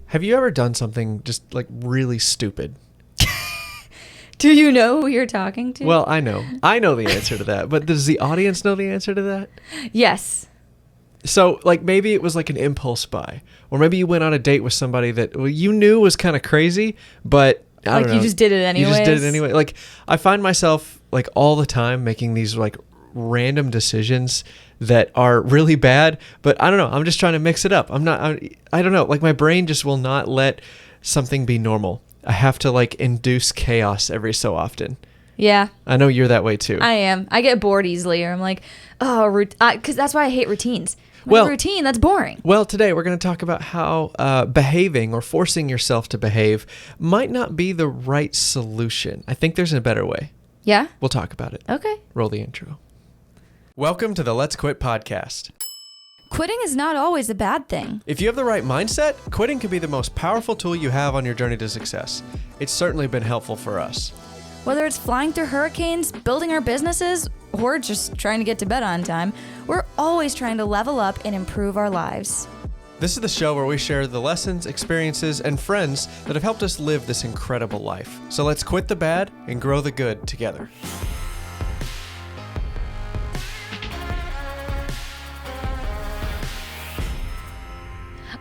Have you ever done something just like really stupid? Do you know who you're talking to? Well, I know. I know the answer to that, but does the audience know the answer to that? Yes. So, like, maybe it was like an impulse buy, or maybe you went on a date with somebody that you knew was kind of crazy, but I don't know. You just did it anyways? You just did it anyway. Like, I find myself, like, all the time making these, like, random decisions that are really bad, but I don't know. I'm just trying to mix it up. I don't know. Like, my brain just will not let something be normal. I have to, like, induce chaos every so often. Yeah. I know you're that way, too. I am. I get bored easily, or I'm like, because that's why I hate routines. Routine, that's boring. Well, today we're going to talk about how behaving or forcing yourself to behave might not be the right solution. I think there's a better way. Yeah? We'll talk about it. Okay. Roll the intro. Welcome to the Let's Quit podcast. Quitting is not always a bad thing. If you have the right mindset, quitting can be the most powerful tool you have on your journey to success. It's certainly been helpful for us. Whether it's flying through hurricanes, building our businesses, or just trying to get to bed on time, we're always trying to level up and improve our lives. This is the show where we share the lessons, experiences, and friends that have helped us live this incredible life. So let's quit the bad and grow the good together.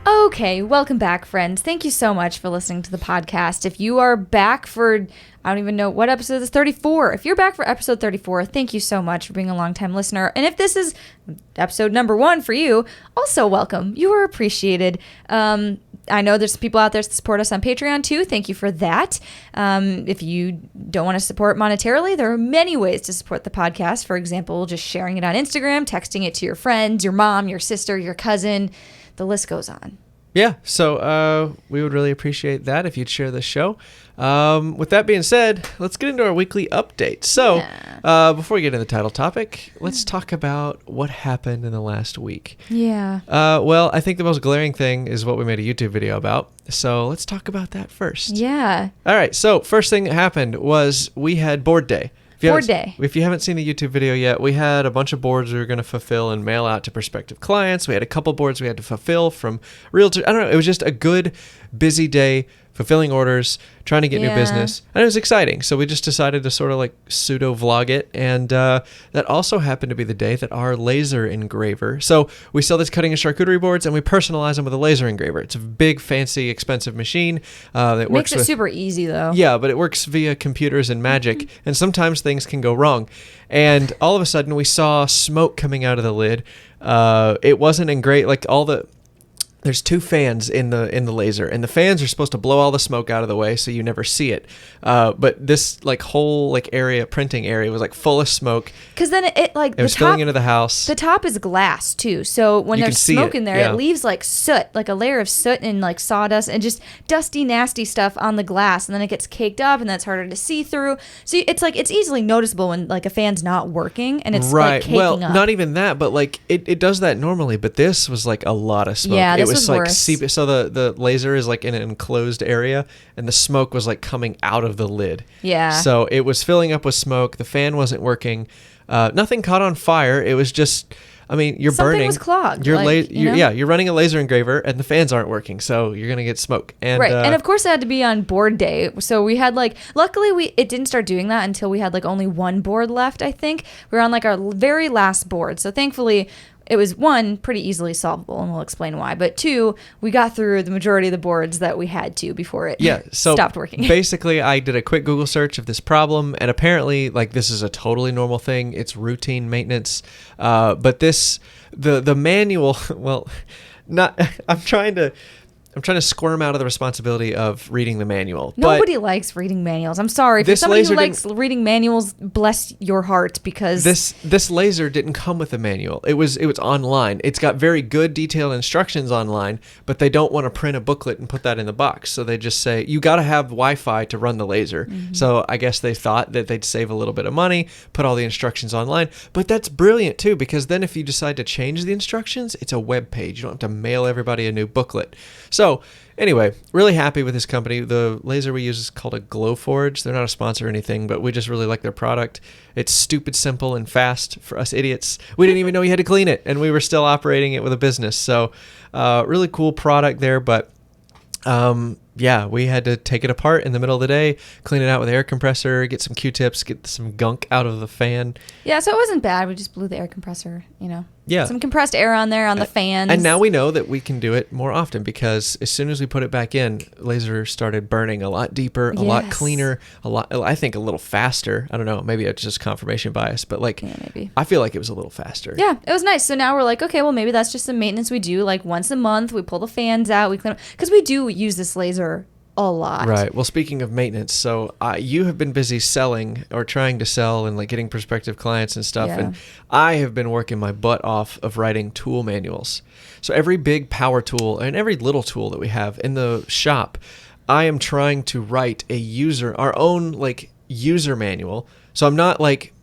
Okay, welcome back, friends. Thank you so much for listening to the podcast. If you are back for, I don't even know what episode is, 34. If you're back for episode 34, thank you so much for being a longtime listener. And if this is episode number 1 for you, also welcome. You are appreciated. I know there's people out there that support us on Patreon too. Thank you for that. If you don't want to support monetarily, there are many ways to support the podcast. For example, just sharing it on Instagram, texting it to your friends, your mom, your sister, your cousin. The list goes on. Yeah, so we would really appreciate that if you'd share this show. With that being said, let's get into our weekly update. So before we get into the title topic, let's talk about what happened in the last week. Yeah. Well, I think the most glaring thing is what we made a YouTube video about. So let's talk about that first. Yeah. All right, so first thing that happened was we had board day. If you haven't seen the YouTube video yet, we had a bunch of boards we were going to fulfill and mail out to prospective clients. We had a couple boards we had to fulfill from realtors. I don't know. It was just a good, busy day, fulfilling orders, trying to get new business. And it was exciting. So we just decided to sort of like pseudo vlog it. And that also happened to be the day that our laser engraver. So we sell these cutting and charcuterie boards and we personalize them with a laser engraver. It's a big, fancy, expensive machine that makes it super easy though. Yeah, but it works via computers and magic. And sometimes things can go wrong. And all of a sudden we saw smoke coming out of the lid. It wasn't in great, like there's 2 fans in the laser, and the fans are supposed to blow all the smoke out of the way so you never see it. But this like whole like printing area was like full of smoke. Because then it was filling into the house. The top is glass too, so when there's smoke in there, it leaves like soot, like a layer of soot and like sawdust and just dusty, nasty stuff on the glass, and then it gets caked up, and that's harder to see through. So it's easily noticeable when like a fan's not working and it's like caking up. Well, not even that, but like it does that normally, but this was like a lot of smoke. Yeah, it was like worse. So the laser is like in an enclosed area, and the smoke was like coming out of the lid. Yeah. So it was filling up with smoke. The fan wasn't working. Nothing caught on fire. It was just, I mean, you're Something burning. was clogged. You're running a laser engraver, and the fans aren't working, so you're gonna get smoke. And, right, and of course it had to be on board day. So we had luckily it didn't start doing that until we had like only 1 board left. I think we were on like our very last board. So thankfully, it was 1, pretty easily solvable, and we'll explain why. But 2, we got through the majority of the boards that we had to before it stopped working. Basically, I did a quick Google search of this problem, and apparently, like, this is a totally normal thing. It's routine maintenance. But the manual, well, I'm trying to squirm out of the responsibility of reading the manual. Nobody likes reading manuals. I'm sorry. For somebody who likes reading manuals, bless your heart, because this laser didn't come with a manual. It was online. It's got very good detailed instructions online, but they don't want to print a booklet and put that in the box. So they just say, you got to have Wi-Fi to run the laser. Mm-hmm. So I guess they thought that they'd save a little bit of money, put all the instructions online. But that's brilliant too, because then if you decide to change the instructions, it's a web page. You don't have to mail everybody a new booklet. So anyway, really happy with this company. The laser we use is called a Glowforge. They're not a sponsor or anything, but we just really like their product. It's stupid simple and fast for us idiots. We didn't even know you had to clean it, and we were still operating it with a business. So really cool product there, but Yeah, we had to take it apart in the middle of the day, clean it out with an air compressor, get some Q-tips, get some gunk out of the fan. Yeah, so it wasn't bad. We just blew the air compressor, Yeah. Some compressed air on there on the fans. And now we know that we can do it more often because as soon as we put it back in, laser started burning a lot deeper, a lot cleaner, I think a little faster. I don't know, maybe it's just confirmation bias, but maybe. I feel like it was a little faster. Yeah, it was nice. So now we're like, okay, well, maybe that's just some maintenance we do like once a month. We pull the fans out, we clean them, because we do use this laser a lot. Right. Well, speaking of maintenance, so you have been busy selling or trying to sell and like getting prospective clients and stuff. Yeah. And I have been working my butt off of writing tool manuals. So every big power tool and every little tool that we have in the shop, I am trying to write our own like user manual. So I'm not like,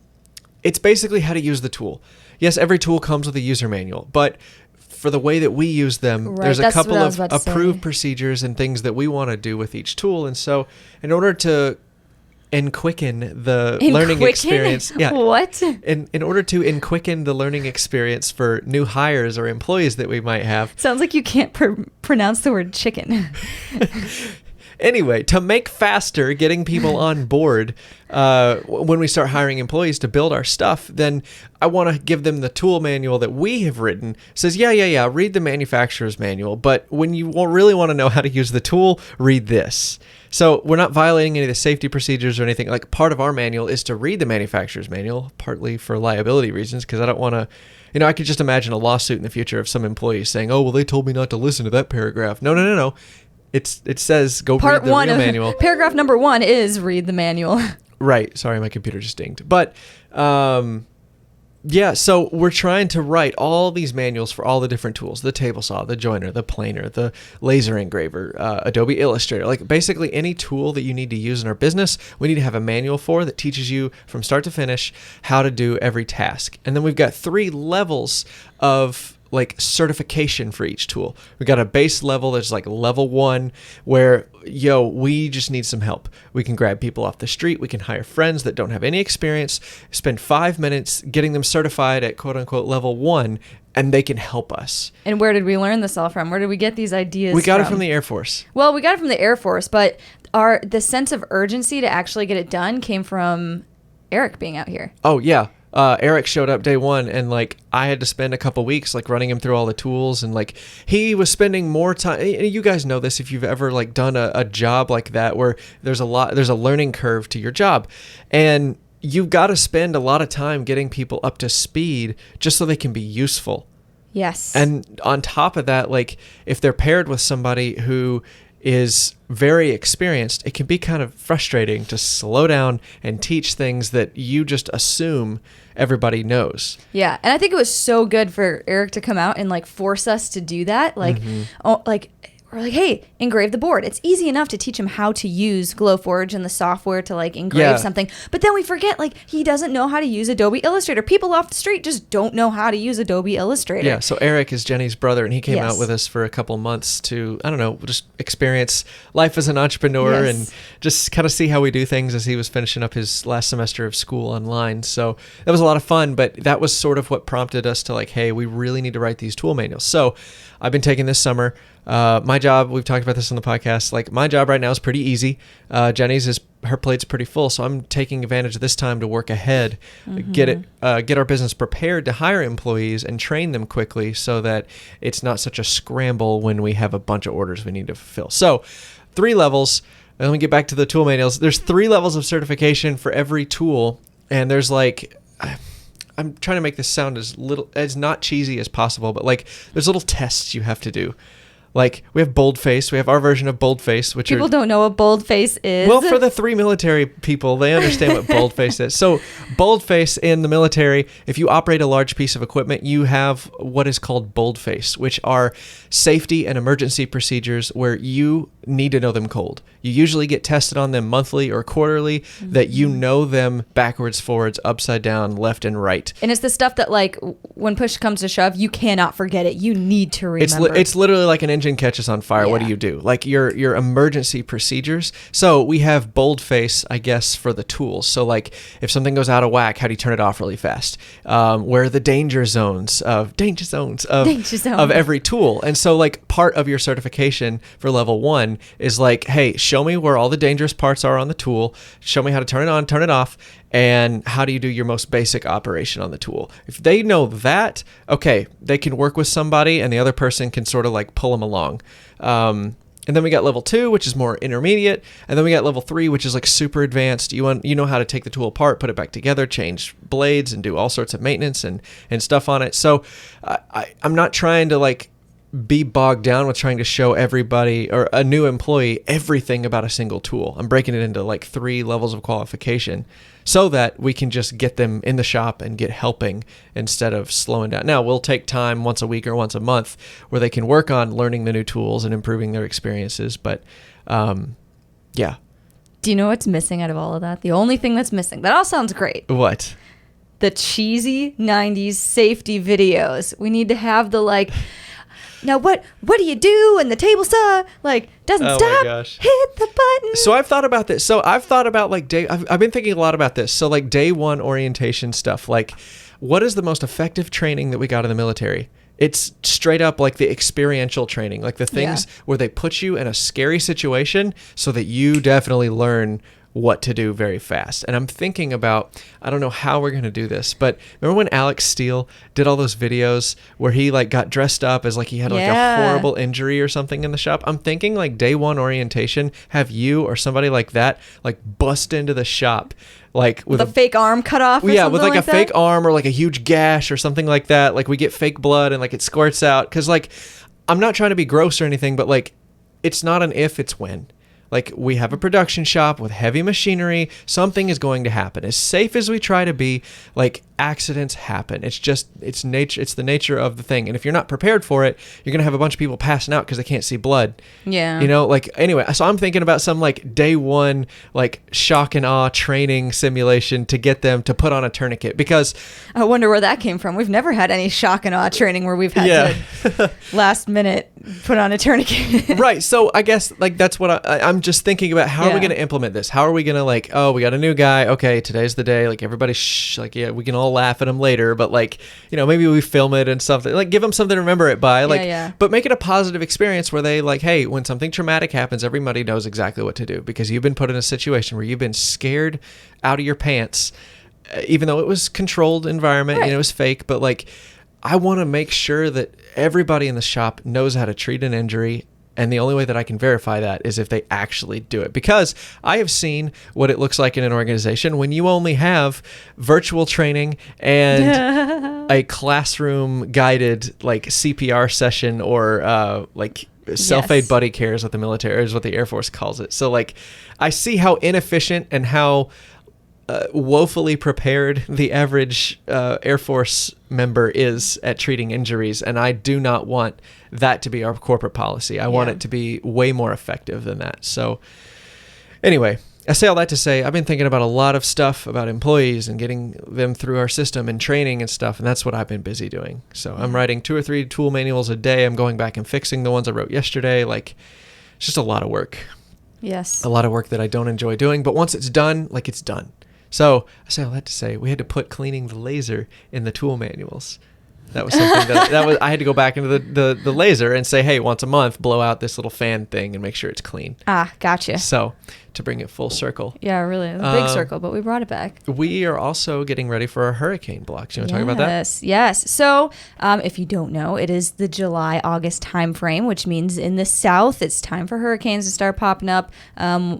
it's basically how to use the tool. Yes, every tool comes with a user manual, but for the way that we use them, there's a couple of approved procedures and things that we want to do with each tool. And so in order to quicken the learning experience. Yeah. What? In order to quicken the learning experience for new hires or employees that we might have. Sounds like you can't pronounce the word chicken. Anyway, to make faster getting people on board when we start hiring employees to build our stuff, then I want to give them the tool manual that we have written. It says, yeah, read the manufacturer's manual. But when you really want to know how to use the tool, read this. So we're not violating any of the safety procedures or anything. Like part of our manual is to read the manufacturer's manual, partly for liability reasons, because I don't want to, I could just imagine a lawsuit in the future of some employees saying, oh, well, they told me not to listen to that paragraph. No. It says go read the real manual. Paragraph number 1 is read the manual. Right. Sorry, my computer just dinged. But yeah, so we're trying to write all these manuals for all the different tools: the table saw, the joiner, the planer, the laser engraver, Adobe Illustrator. Like basically any tool that you need to use in our business, we need to have a manual for that teaches you from start to finish how to do every task. And then we've got 3 levels of like certification for each tool. We got a base level that's like level 1 where, we just need some help. We can grab people off the street. We can hire friends that don't have any experience, spend 5 minutes getting them certified at quote unquote level 1, and they can help us. And where did we learn this all from? Where did we get these ideas We got it from the Air Force. Well, we got it from the Air Force, but the sense of urgency to actually get it done came from Eric being out here. Oh, yeah. Eric showed up day 1 and like I had to spend a couple weeks like running him through all the tools, and like he was spending more time. You guys know this if you've ever like done a job like that where there's a learning curve to your job, and you've got to spend a lot of time getting people up to speed just so they can be useful. Yes. And on top of that, like if they're paired with somebody who is very experienced, it can be kind of frustrating to slow down and teach things that you just assume everybody knows. Yeah, and I think it was so good for Eric to come out and like force us to do that. Like, we're like, hey, engrave the board. It's easy enough to teach him how to use Glowforge and the software to like engrave something. But then we forget, like, he doesn't know how to use Adobe Illustrator. People off the street just don't know how to use Adobe Illustrator. Yeah, so Eric is Jennie's brother, and he came out with us for a couple months to, just experience life as an entrepreneur and just kind of see how we do things as he was finishing up his last semester of school online. So that was a lot of fun, but that was sort of what prompted us to like, hey, we really need to write these tool manuals. So I've been taking this summer. My job, we've talked about this on the podcast, like my job right now is pretty easy. Jennie's her plate's pretty full, so I'm taking advantage of this time to work ahead, get our business prepared to hire employees and train them quickly so that it's not such a scramble when we have a bunch of orders we need to fulfill. So 3 levels. Let me get back to the tool manuals. There's 3 levels of certification for every tool, and there's like, I'm trying to make this sound as not cheesy as possible, but like there's little tests you have to do. Like we have boldface. We have our version of boldface, which people don't know what boldface is. Well, for the 3 military people, they understand what boldface is. So boldface in the military, if you operate a large piece of equipment, you have what is called boldface, which are safety and emergency procedures where you need to know them cold. You usually get tested on them monthly or quarterly, that you know them backwards, forwards, upside down, left and right. And it's the stuff that like when push comes to shove, you cannot forget it. You need to remember. It's literally like an engineer engine catches on fire, what do? Like your emergency procedures. So we have boldface, I guess, for the tools. So like if something goes out of whack, how do you turn it off really fast? Where are the danger zones of every tool? And so like part of your certification for level 1 is like, hey, show me where all the dangerous parts are on the tool. Show me how to turn it on, turn it off. And how do you do your most basic operation on the tool? If they know that, okay, they can work with somebody and the other person can sort of like pull them along. And then we got level 2, which is more intermediate. And then we got level 3, which is like super advanced. You know how to take the tool apart, put it back together, change blades and do all sorts of maintenance and stuff on it. So I'm not trying to like be bogged down with trying to show everybody or a new employee everything about a single tool. I'm breaking it into like 3 levels of qualification so that we can just get them in the shop and get helping instead of slowing down. Now, we'll take time once a week or once a month where they can work on learning the new tools and improving their experiences. But yeah. Do you know what's missing out of all of that? The only thing that's missing. That all sounds great. What? The cheesy 90s safety videos. We need to have the like... Now what do you do? And the table saw like doesn't stop. My gosh. Hit the button. So I've thought about this. So I've thought about like I've been thinking a lot about this. So like day 1 orientation stuff. Like, what is the most effective training that we got in the military? It's straight up like the experiential training, like the things where they put you in a scary situation so that you definitely learn what to do very fast. And I'm thinking about, I don't know how we're going to do this, but remember when Alex Steele did all those videos where he like got dressed up as like he had like a horrible injury or something in the shop? I'm thinking like day 1 orientation, have you or somebody like that like bust into the shop like with a fake arm cut off or something with like a that? fake arm or like a huge gash or something like that. Like we get fake blood and like it squirts out. Cause like, I'm not trying to be gross or anything, but like, it's not an if, it's when. Like we have a production shop with heavy machinery. Something is going to happen. As safe as we try to be, like accidents happen. It's nature. It's the nature of the thing. And if you're not prepared for it, you're going to have a bunch of people passing out because they can't see blood. Yeah. You know, like anyway, so I'm thinking about some like day 1, like shock and awe training simulation to get them to put on a tourniquet because I wonder where that came from. We've never had any shock and awe training where we've had to last minute put on a tournament. Right. So I guess like that's what I'm just thinking about. How are we going to implement this? How are we going to like, oh, we got a new guy. Okay, today's the day. Like everybody, like, yeah, we can all laugh at him later, but like, you know, maybe we film it and something, like give them something to remember it by, like, but make it a positive experience where they like, hey, when something traumatic happens, everybody knows exactly what to do because you've been put in a situation where you've been scared out of your pants, even though it was controlled environment and it was fake, but like, I want to make sure that everybody in the shop knows how to treat an injury. And the only way that I can verify that is if they actually do it. Because I have seen what it looks like in an organization when you only have virtual training and a classroom guided like CPR session or like self-aid buddy care is what the military is what the Air Force calls it. So like I see how inefficient and how woefully prepared the average Air Force member is at treating injuries, and I do not want that to be our corporate policy. I want it to be way more effective than that. So anyway, I say all that to say I've been thinking about a lot of stuff about employees and getting them through our system and training and stuff, and that's what I've been busy doing. So I'm writing 2 or 3 tool manuals a day. I'm going back and fixing the ones I wrote yesterday. Like, it's just a lot of work. Yes. A lot of work that I don't enjoy doing, but once it's done, like it's done. So I say all that to say we had to put cleaning the laser in the tool manuals. That was something that I had to go back into the laser and say, hey, once a month, blow out this little fan thing and make sure it's clean. Ah, gotcha. So to bring it full circle. Yeah, really. A big circle, but we brought it back. We are also getting ready for our hurricane blocks. You want to talk about that? Yes. So if you don't know, it is the July-August time frame, which means in the South, it's time for hurricanes to start popping up.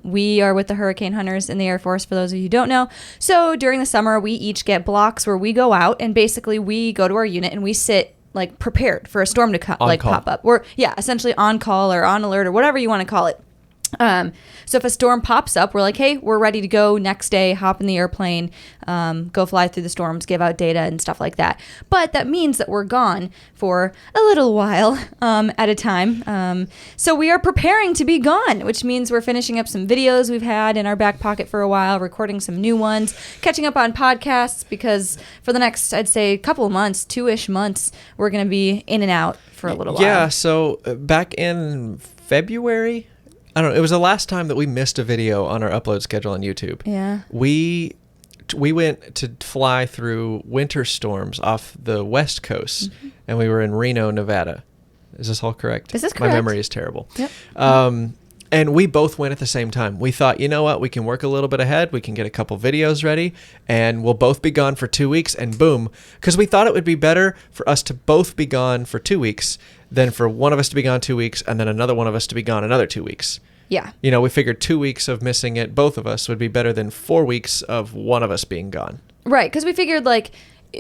We are with the hurricane hunters in the Air Force, for those of you who don't know. So during the summer, we each get blocks where we go out and basically we go to our unit and we sit like prepared for a storm to pop up. We're essentially on call or on alert or whatever you want to call it. So if a storm pops up, we're like, hey, we're ready to go next day, hop in the airplane, go fly through the storms, give out data and stuff like that. But that means that we're gone for a little while at a time. So we are preparing to be gone, which means we're finishing up some videos we've had in our back pocket for a while, recording some new ones, catching up on podcasts, because for the next, I'd say, couple of months, 2-ish months, we're going to be in and out for a little while. Yeah, so back in February, I don't know, it was the last time that we missed a video on our upload schedule on YouTube. Yeah. We went to fly through winter storms off the West Coast, and we were in Reno, Nevada. Is this all correct? This is correct. My memory is terrible. Yep. And we both went at the same time. We thought, you know what, we can work a little bit ahead. We can get a couple videos ready, and we'll both be gone for 2 weeks, and boom. Because we thought it would be better for us to both be gone for 2 weeks than for one of us to be gone 2 weeks and then another one of us to be gone another 2 weeks. Yeah. You know, we figured 2 weeks of missing it, both of us, would be better than 4 weeks of one of us being gone. Right, because we figured, like,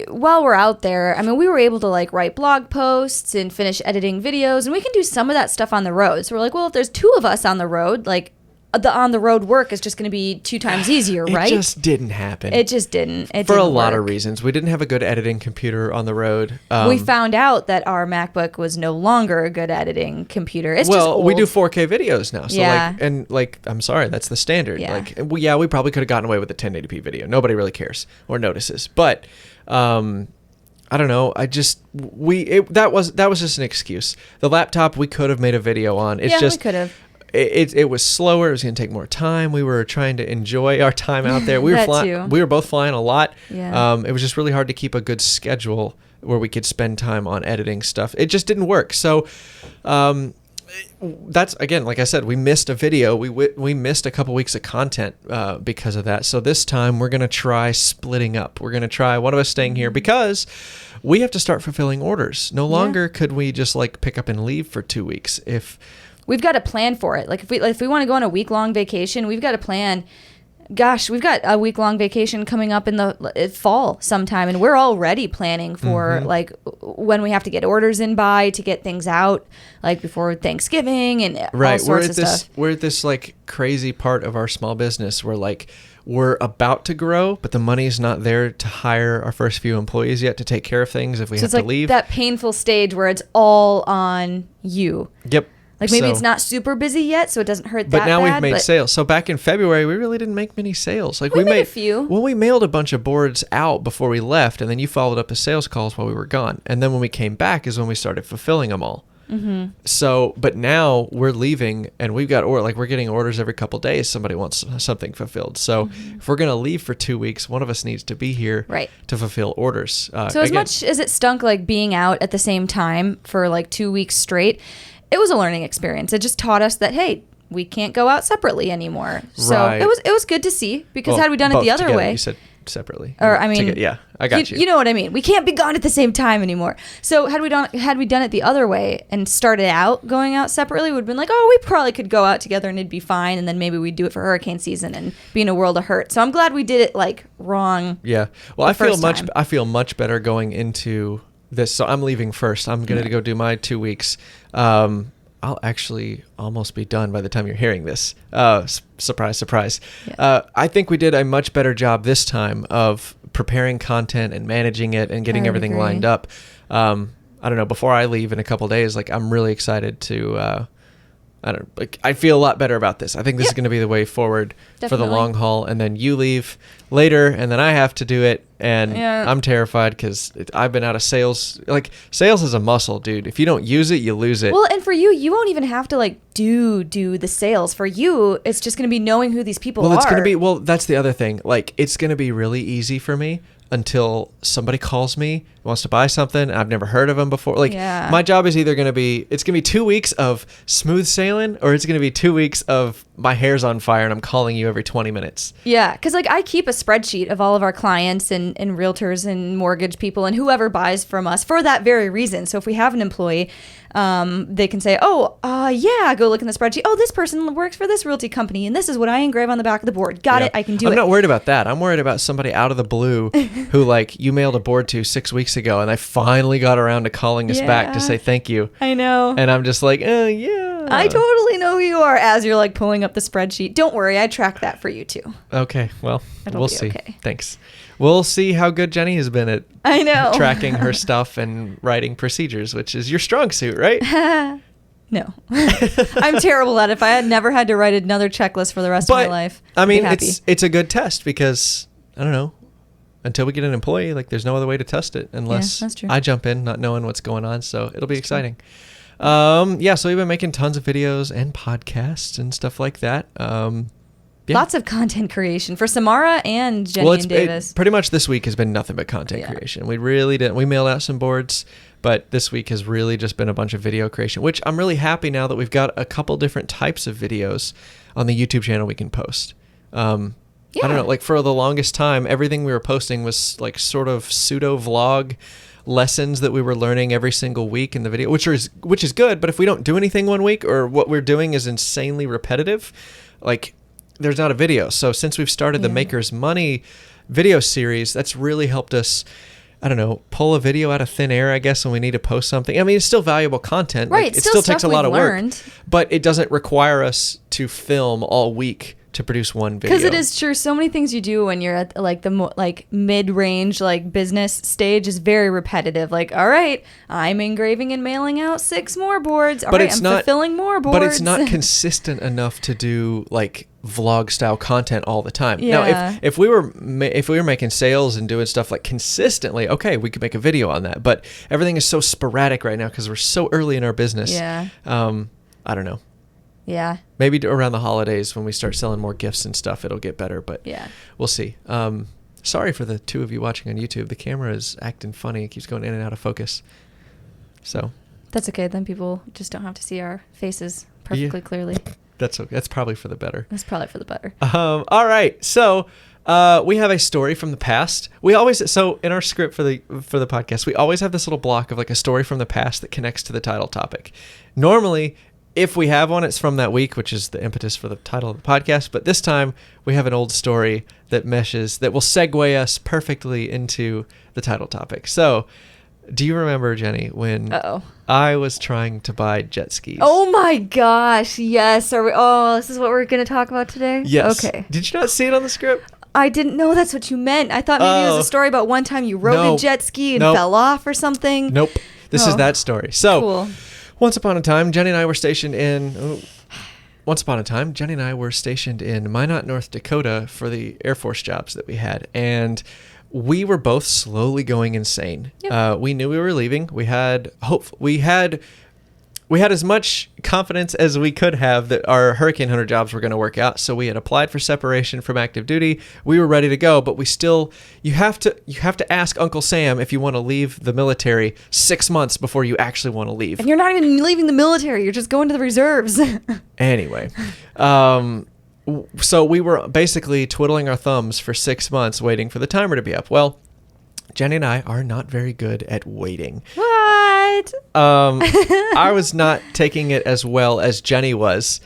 while we're out there, I mean, we were able to, like, write blog posts and finish editing videos, and we can do some of that stuff on the road. So we're like, well, if there's 2 of us on the road, like, the on-the-road work is just going to be 2 times easier, right? It just didn't happen. It just didn't. It For didn't a lot work. of reasons. We didn't have a good editing computer on the road. We found out that our MacBook was no longer a good editing computer. It's just well, old. we do 4K videos now. So Yeah. I'm sorry, that's the standard. Yeah. We probably could have gotten away with a 1080p video. Nobody really cares or notices. But I don't know. That was just an excuse. The laptop we could have made a video on. It's just we could have. It was slower. It was going to take more time. We were trying to enjoy our time out there. We were That flying. too. We were both flying a lot. Yeah. It was just really hard to keep a good schedule where we could spend time on editing stuff. It just didn't work. So, that's, again, like I said, we missed a video. We missed a couple weeks of content because of that. So this time we're going to try splitting up. We're going to try one of us staying here because we have to start fulfilling orders. No longer could we just like pick up and leave for 2 weeks. We've got to plan for it. Like if we want to go on a week-long vacation, we've got to plan. Gosh, we've got a week-long vacation coming up in the fall sometime, and we're already planning for like when we have to get orders in by to get things out, like before Thanksgiving and all sorts of stuff. We're at this like crazy part of our small business where like we're about to grow, but the money's not there to hire our first few employees yet to take care of things if we have to leave. That painful stage where it's all on you. Yep. Like maybe it's not super busy yet, so it doesn't hurt that bad. But now we've made sales. So back in February, we really didn't make many sales. Like we made a few. Well, we mailed a bunch of boards out before we left, and then you followed up with sales calls while we were gone. And then when we came back is when we started fulfilling them all. Mm-hmm. So, but now we're leaving, and we've got we're getting orders every couple days. Somebody wants something fulfilled. So if we're gonna leave for 2 weeks, one of us needs to be here to fulfill orders. So as much as it stunk, like being out at the same time for like 2 weeks straight, it was a learning experience. It just taught us that, hey, we can't go out separately anymore. So it was good to see, because had we done it the other way, you said separately, or I mean, I got you. You know what I mean? We can't be gone at the same time anymore. So had we done it the other way and started out going out separately, we'd been like, oh, we probably could go out together and it'd be fine, and then maybe we'd do it for hurricane season and be in a world of hurt. So I'm glad we did it like wrong. Yeah. Well, I feel much better going into this. So I'm leaving first. I'm going to go do my 2 weeks. I'll actually almost be done by the time you're hearing this. Surprise, surprise. Yeah. I think we did a much better job this time of preparing content and managing it and getting everything lined up. I don't know, before I leave in a couple days, like I'm really excited to, I feel a lot better about this. I think this is going to be the way forward for the long haul. And then you leave later, and then I have to do it. And I'm terrified because I've been out of sales. Like, sales is a muscle, dude. If you don't use it, you lose it. Well, and for you won't even have to like do the sales. For you, it's just going to be knowing who these people are. It's going to be, that's the other thing. Like, it's going to be really easy for me until somebody calls me, wants to buy something, I've never heard of them before. Like, my job is either going to be, it's going to be 2 weeks of smooth sailing, or it's going to be 2 weeks of my hair's on fire and I'm calling you every 20 minutes. Yeah. Because like I keep a spreadsheet of all of our clients and realtors and mortgage people and whoever buys from us for that very reason. So if we have an employee, they can say, go look in the spreadsheet. Oh, this person works for this realty company, and this is what I engrave on the back of the board. Got it. I can do it. I'm not worried about that. I'm worried about somebody out of the blue who like you mailed a board to 6 weeks ago, and I finally got around to calling us back to say thank you. I know. And I'm just like, yeah. I totally know who you are as you're like pulling up the spreadsheet. Don't worry, I track that for you too. Okay, well, we'll see. Okay. Thanks. We'll see how good Jennie has been at I know. tracking her stuff and writing procedures, which is your strong suit, right? No. I'm terrible at it. If I had never had to write another checklist for the rest of my life, I mean, I'd be happy. it's a good test because, I don't know, until we get an employee, like there's no other way to test it unless that's true. I jump in not knowing what's going on. So it'll be exciting. So we've been making tons of videos and podcasts and stuff like that. Yeah. Lots of content creation for Samara and Jennie and Davis. Pretty much this week has been nothing but content creation. We really didn't. We mailed out some boards, but this week has really just been a bunch of video creation, which I'm really happy now that we've got a couple different types of videos on the YouTube channel we can post. I don't know, like for the longest time, everything we were posting was like sort of pseudo vlog lessons that we were learning every single week in the video, which is good. But if we don't do anything one week or what we're doing is insanely repetitive, like there's not a video. So since we've started the Maker's Money video series, that's really helped us, I don't know, pull a video out of thin air, I guess, when we need to post something. I mean, it's still valuable content. Right. Like, it still takes a lot of work, but it doesn't require us to film all week to produce one video. Because it is true. So many things you do when you're at like the mid-range like business stage is very repetitive. Like, all right, I'm engraving and mailing out 6 more boards. All right, I'm fulfilling more boards. But it's not consistent enough to do like vlog style content all the time. Yeah. Now, if we were making sales and doing stuff like consistently, okay, we could make a video on that. But everything is so sporadic right now because we're so early in our business. Yeah. I don't know. Yeah. Maybe around the holidays when we start selling more gifts and stuff, it'll get better, but we'll see. Sorry for the 2 of you watching on YouTube. The camera is acting funny. It keeps going in and out of focus. So that's okay. Then people just don't have to see our faces perfectly clearly. That's okay. That's probably for the better. That's probably for the better. All right. So we have a story from the past. So in our script for the podcast, we always have this little block of like a story from the past that connects to the title topic. Normally, if we have one, it's from that week, which is the impetus for the title of the podcast. But this time we have an old story that will segue us perfectly into the title topic. So do you remember, Jennie, when I was trying to buy jet skis? Oh my gosh. Yes. This is what we're going to talk about today? Yes. Okay. Did you not see it on the script? I didn't know that's what you meant. I thought maybe it was a story about one time you rode a jet ski and fell off or something. Nope. This is that story. So cool. Once upon a time, Jennie and I were stationed in Minot, North Dakota for the Air Force jobs that we had. And we were both slowly going insane. Yep. We knew we were leaving. We had hope. We had as much confidence as we could have that our Hurricane Hunter jobs were going to work out. So we had applied for separation from active duty. We were ready to go, but you have to ask Uncle Sam if you want to leave the military 6 months before you actually want to leave. And you're not even leaving the military. You're just going to the reserves. Anyway, so we were basically twiddling our thumbs for 6 months waiting for the timer to be up. Well, Jennie and I are not very good at waiting. What? I was not taking it as well as Jennie was.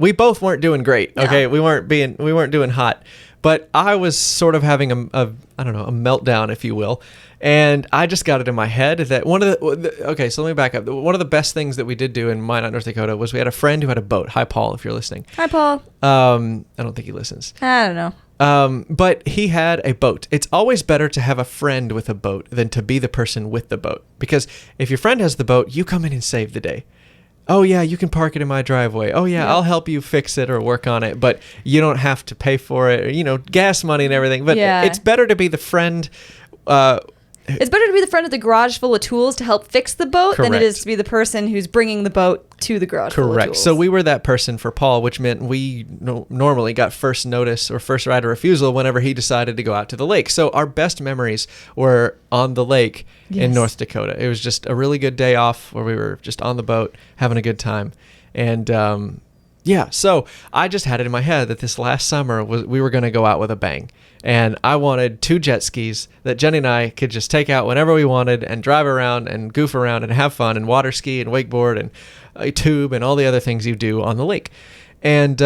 We both weren't doing great. Okay, we weren't doing hot, but I was sort of having a meltdown, if you will. And I just got it in my head that so let me back up. One of the best things that we did do in Minot, North Dakota was we had a friend who had a boat. Hi, Paul, if you're listening. Hi, Paul. I don't think he listens. I don't know. But he had a boat. It's always better to have a friend with a boat than to be the person with the boat. Because if your friend has the boat, you come in and save the day. Oh, yeah, you can park it in my driveway. Oh, yeah, I'll help you fix it or work on it. But you don't have to pay for it, or, gas money and everything. But it's better to be the friend. It's better to be the friend with the garage full of tools to help fix the boat than it is to be the person who's bringing the boat to the garage full of tools. So we were that person for Paul, which meant we normally got first notice or first right of refusal whenever he decided to go out to the lake. So our best memories were on the lake in North Dakota. It was just a really good day off where we were just on the boat having a good time. And so I just had it in my head that this last summer we were going to go out with a bang. And I wanted 2 jet skis that Jennie and I could just take out whenever we wanted and drive around and goof around and have fun and water ski and wakeboard and a tube and all the other things you do on the lake. And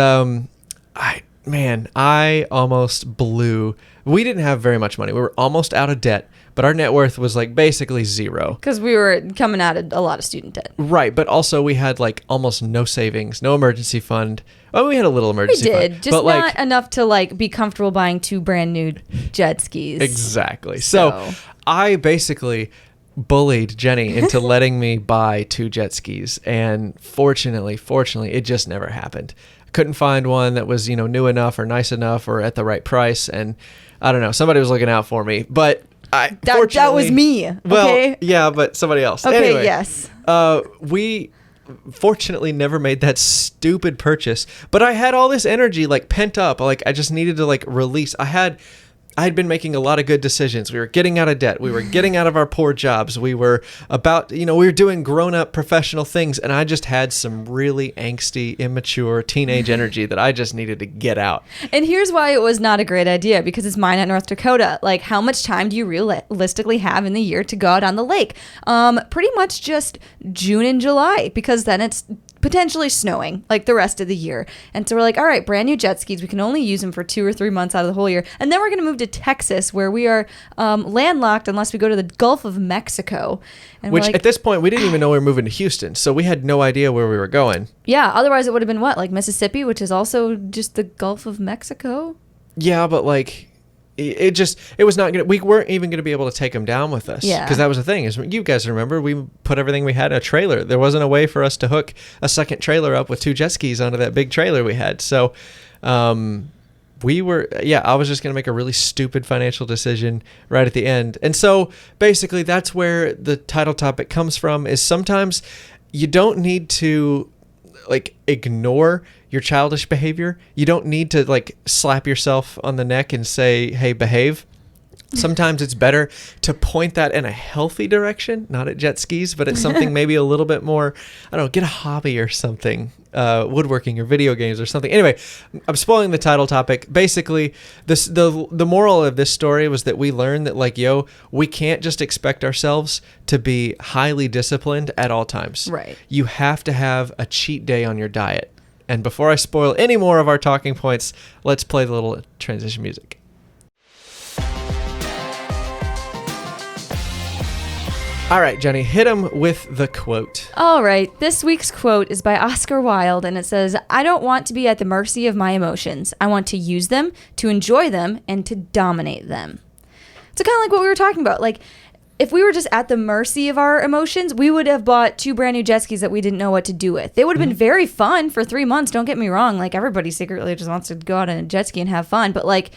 man, I almost blew. We didn't have very much money. We were almost out of debt, but our net worth was like basically zero. Because we were coming out of a lot of student debt. Right, but also we had like almost no savings, no emergency fund. Well, we had a little emergency fund. We did, just but not like, enough to like be comfortable buying 2 brand new jet skis. Exactly. So I basically bullied Jennie into letting me buy 2 jet skis, and fortunately, it just never happened. I couldn't find one that was, new enough or nice enough or at the right price, and I don't know, somebody was looking out for me, but that was me. Okay? Well, yeah, but somebody else. Okay, anyway, yes. We fortunately never made that stupid purchase, but I had all this energy like pent up. Like I just needed to like release. I had been making a lot of good decisions. We were getting out of debt. We were getting out of our poor jobs. We were about, we were doing grown-up professional things. And I just had some really angsty, immature teenage energy that I just needed to get out. And here's why it was not a great idea, because it's mine at North Dakota. Like, how much time do you realistically have in the year to go out on the lake? Pretty much just June and July, because then it's potentially snowing like the rest of the year. And so we're like, all right, brand new jet skis. We can only use them for 2 or 3 months out of the whole year. And then we're going to move to Texas, where we are landlocked unless we go to the Gulf of Mexico. And which at this point, we didn't even know we were moving to Houston. So we had no idea where we were going. Yeah. Otherwise, it would have been what? Like Mississippi, which is also just the Gulf of Mexico? Yeah, but like... It was not gonna. We weren't even gonna be able to take them down with us. Yeah. Because that was the thing. Is you guys remember we put everything we had in a trailer. There wasn't a way for us to hook a second trailer up with 2 jet skis onto that big trailer we had. So, we were. Yeah, I was just gonna make a really stupid financial decision right at the end. And so basically, that's where the title topic comes from. Is sometimes you don't need to like ignore your childish behavior. You don't need to like slap yourself on the neck and say, hey, behave. Sometimes it's better to point that in a healthy direction, not at jet skis, but at something maybe a little bit more, I don't know, get a hobby or something, woodworking or video games or something. Anyway, I'm spoiling the title topic. Basically, the moral of this story was that we learned that like, we can't just expect ourselves to be highly disciplined at all times. Right. You have to have a cheat day on your diet. And before I spoil any more of our talking points, let's play the little transition music. All right, Jennie, hit him with the quote. All right. This week's quote is by Oscar Wilde, and it says, I don't want to be at the mercy of my emotions. I want to use them, to enjoy them, and to dominate them. So kind of like what we were talking about. Like, if we were just at the mercy of our emotions, we would have bought 2 brand new jet skis that we didn't know what to do with. They would have been very fun for 3 months. Don't get me wrong. Like, everybody secretly just wants to go out on a jet ski and have fun. But, like,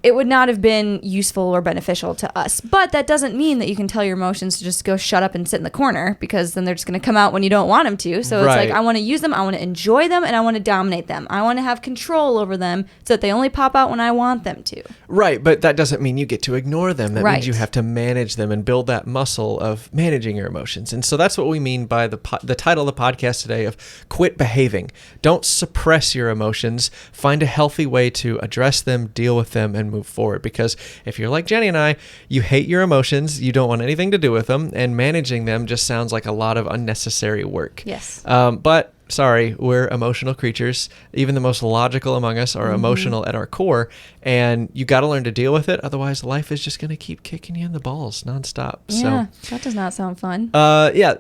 it would not have been useful or beneficial to us. But that doesn't mean that you can tell your emotions to just go shut up and sit in the corner, because then they're just going to come out when you don't want them to. So Right. it's like, I want to use them, I want to enjoy them, and I want to dominate them. I want to have control over them so that they only pop out when I want them to. Right, but that doesn't mean you get to ignore them. That Right. means you have to manage them and build that muscle of managing your emotions. And so that's what we mean by the title of the podcast today of Quit Behaving. Don't suppress your emotions. Find a healthy way to address them, deal with them, and move forward. Because if you're like Jennie and I, you hate your emotions, you don't want anything to do with them, and managing them just sounds like a lot of unnecessary work. Yes. But sorry, we're emotional creatures. Even the most logical among us are emotional at our core, and you got to learn to deal with it. Otherwise, life is just going to keep kicking you in the balls nonstop. Yeah, that does not sound fun.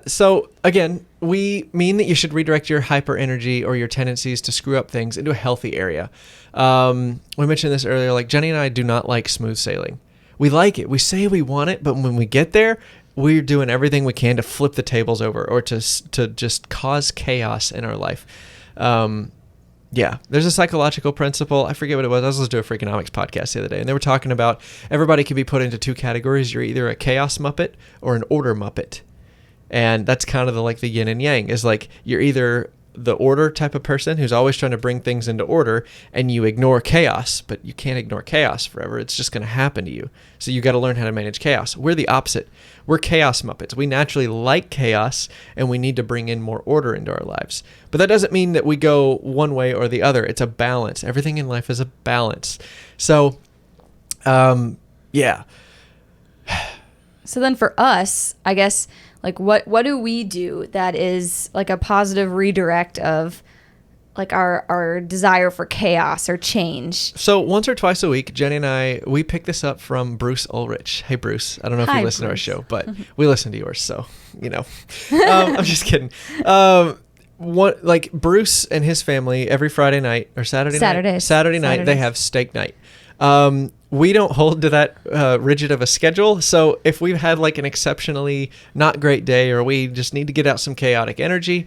So again, we mean that you should redirect your hyper energy or your tendencies to screw up things into a healthy area. We mentioned this earlier, like Jennie and I do not like smooth sailing. We like it. We say we want it, but when we get there, we're doing everything we can to flip the tables over or to just cause chaos in our life. There's a psychological principle. I forget what it was. I was listening to a Freakonomics podcast the other day, and they were talking about everybody can be put into 2 categories. You're either a chaos Muppet or an order Muppet. And that's kind of the yin and yang, is like you're either the order type of person who's always trying to bring things into order, and you ignore chaos, but you can't ignore chaos forever. It's just going to happen to you. So you got to learn how to manage chaos. We're the opposite. We're chaos Muppets. We naturally like chaos, and we need to bring in more order into our lives. But that doesn't mean that we go one way or the other. It's a balance. Everything in life is a balance. So, yeah. So then for us, I guess, like what do we do that is like a positive redirect of like our desire for chaos or change. So once or twice a week, Jenny and I, we pick this up from Bruce Ulrich. Hey, Bruce. I don't know if Hi, you listen Bruce. to our show, but we listen to yours. So, I'm just kidding. Like Bruce and his family every Friday night or Saturday night, they have steak night. We don't hold to that rigid of a schedule. So if we've had like an exceptionally not great day, or we just need to get out some chaotic energy,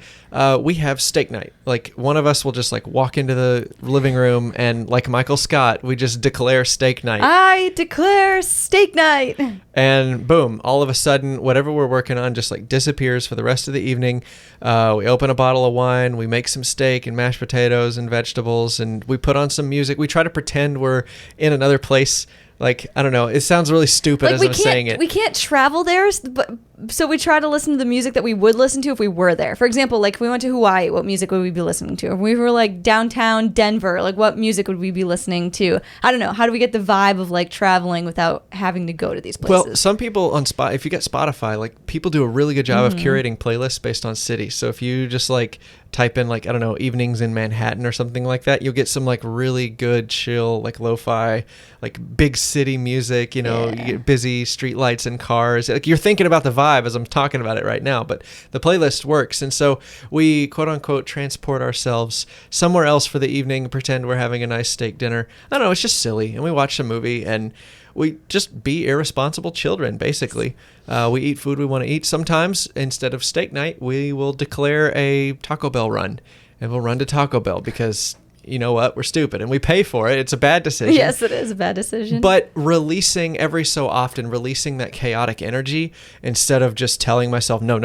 we have steak night. Like one of us will just like walk into the living room and, like Michael Scott, we just declare steak night. I declare steak night. And boom, all of a sudden, whatever we're working on just like disappears for the rest of the evening. We open a bottle of wine, we make some steak and mashed potatoes and vegetables, and we put on some music. We try to pretend we're in another place. Like, I don't know. It sounds really stupid as I'm saying it. We can't travel there, but so we try to listen to the music that we would listen to if we were there. For example, like if we went to Hawaii, what music would we be listening to? If we were like downtown Denver, like what music would we be listening to? I don't know. How do we get the vibe of like traveling without having to go to these places? Well, some people on if you get Spotify, like people do a really good job of curating playlists based on city. So if you just like type in like, I don't know, evenings in Manhattan or something like that, you'll get some like really good chill, like lo-fi, like big city music, you get busy street lights and cars. Like you're thinking about the vibe as I'm talking about it right now, but the playlist works. And so we quote unquote transport ourselves somewhere else for the evening, pretend we're having a nice steak dinner. I don't know, it's just silly. And we watch a movie and we just be irresponsible children, basically. We eat food we want to eat. Sometimes, instead of steak night, we will declare a Taco Bell run. And we'll run to Taco Bell because, you know what, we're stupid. And we pay for it. It's a bad decision. Yes, it is a bad decision. But every so often, releasing that chaotic energy, instead of just telling myself, no,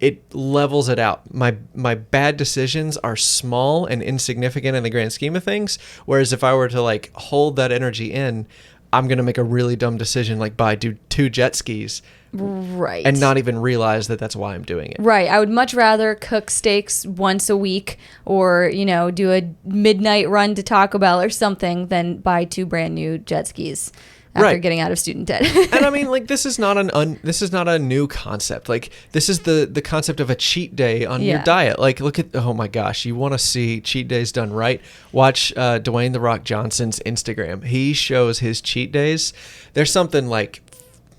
it levels it out. My bad decisions are small and insignificant in the grand scheme of things. Whereas if I were to like hold that energy in, I'm going to make a really dumb decision, like buy 2 jet skis. Right. And not even realize that that's why I'm doing it. Right. I would much rather cook steaks once a week or, do a midnight run to Taco Bell or something than buy 2 brand new jet skis after getting out of student debt. And I mean, like, this is not a new concept. Like, this is the concept of a cheat day on your diet. Like, look at, oh my gosh, you want to see cheat days done right? Watch Dwayne "The Rock" Johnson's Instagram. He shows his cheat days. There's something like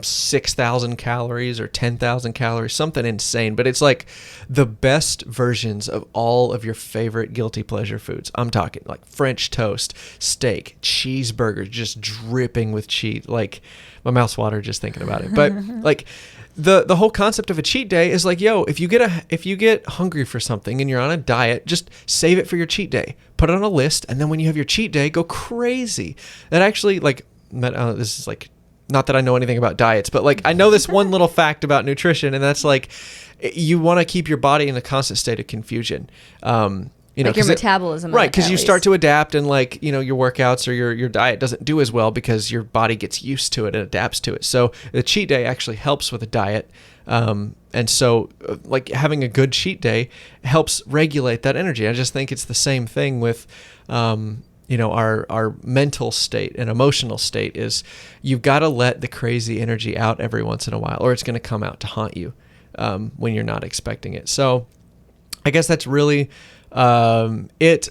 6,000 calories or 10,000 calories, something insane, but it's like the best versions of all of your favorite guilty pleasure foods. I'm talking like French toast, steak, cheeseburgers, just dripping with cheese. Like my mouth's water just thinking about it. But like the whole concept of a cheat day is like, yo, if you get hungry for something and you're on a diet, just save it for your cheat day. Put it on a list, and then when you have your cheat day, go crazy. That actually, like, this is like, not that I know anything about diets, but like I know this one little fact about nutrition, and that's like you want to keep your body in a constant state of confusion. Like your metabolism. Right, because you start to adapt, and like, your workouts or your diet doesn't do as well because your body gets used to it and adapts to it. So the cheat day actually helps with a diet. And so like having a good cheat day helps regulate that energy. I just think it's the same thing with our mental state and emotional state is you've got to let the crazy energy out every once in a while, or it's going to come out to haunt you when you're not expecting it. So I guess that's really it.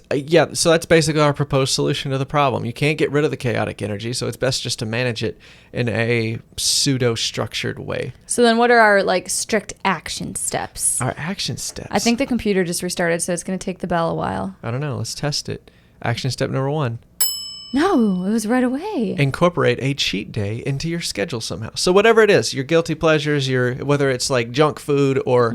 So that's basically our proposed solution to the problem. You can't get rid of the chaotic energy, so it's best just to manage it in a pseudo-structured way. So then what are our like strict action steps? Our action steps. I think the computer just restarted, so it's going to take the bell a while. I don't know. Let's test it. Action step number 1. No, it was right away. Incorporate a cheat day into your schedule somehow. So whatever it is, your guilty pleasures, whether it's like junk food or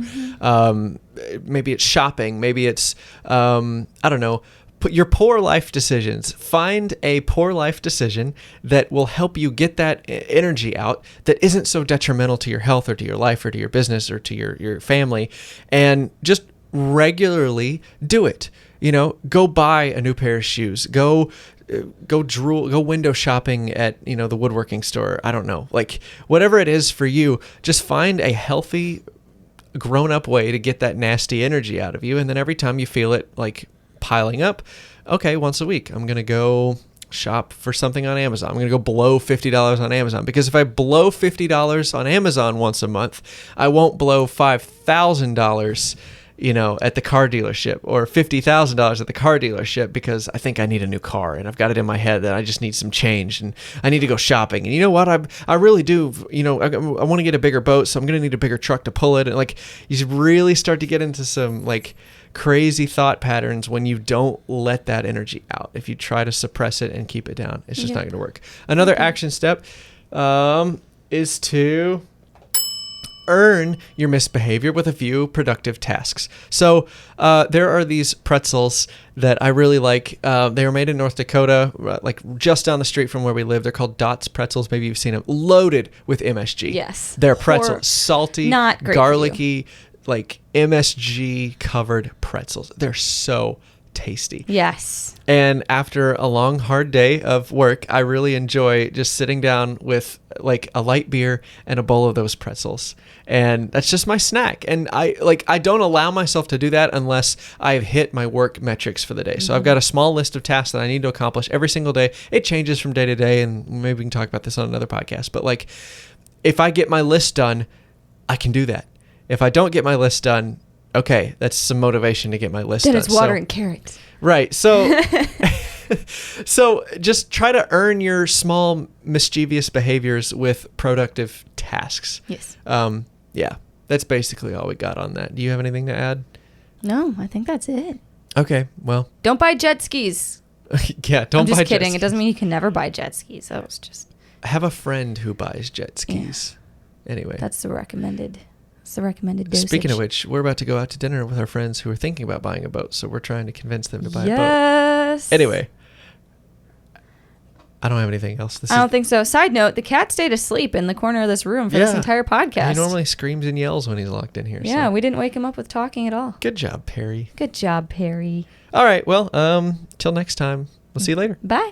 maybe it's shopping, maybe it's, I don't know, put your poor life decisions. Find a poor life decision that will help you get that energy out that isn't so detrimental to your health or to your life or to your business or to your family, and just regularly do it. Go buy a new pair of shoes. Go window shopping at, the woodworking store. I don't know. Like whatever it is for you, just find a healthy, grown-up way to get that nasty energy out of you. And then every time you feel it like piling up, okay, once a week, I'm going to go shop for something on Amazon. I'm going to go blow $50 on Amazon, because if I blow $50 on Amazon once a month, I won't blow $5,000 at the car dealership, or $50,000 at the car dealership because I think I need a new car and I've got it in my head that I just need some change and I need to go shopping. And you know what? I really do, I want to get a bigger boat, so I'm going to need a bigger truck to pull it. And like, you really start to get into some like crazy thought patterns when you don't let that energy out. If you try to suppress it and keep it down, it's just not going to work. Another action step is to earn your misbehavior with a few productive tasks. So there are these pretzels that I really like. They were made in North Dakota, like just down the street from where we live. They're called Dots pretzels. Maybe you've seen them. Loaded with MSG. Yes. They're pretzels. Salty, not great garlicky, like MSG covered pretzels. They're so tasty. Yes. And after a long, hard day of work, I really enjoy just sitting down with like a light beer and a bowl of those pretzels. And that's just my snack. And I don't allow myself to do that unless I've hit my work metrics for the day. So I've got a small list of tasks that I need to accomplish every single day. It changes from day to day, and maybe we can talk about this on another podcast. But like, if I get my list done, I can do that. If I don't get my list done, okay, that's some motivation to get my list done. Then it's water and carrots. Right. So so just try to earn your small mischievous behaviors with productive tasks. Yes. Yeah. That's basically all we got on that. Do you have anything to add? No, I think that's it. Okay. Well. Don't buy jet skis. Yeah, don't buy jet skis. I'm just kidding. It doesn't mean you can never buy jet skis. That was just. Have a friend who buys jet skis. Yeah. Anyway. That's the recommended. It's the recommended dosage. Speaking of which, we're about to go out to dinner with our friends who are thinking about buying a boat, so we're trying to convince them to buy a boat. Yes. Anyway, I don't have anything else. I don't think so. Side note, the cat stayed asleep in the corner of this room for this entire podcast. He normally screams and yells when he's locked in here. Yeah, so. we didn't wake him up with talking at all. Good job, Perry. Good job, Perry. All right, well, till next time. We'll see you later. Bye.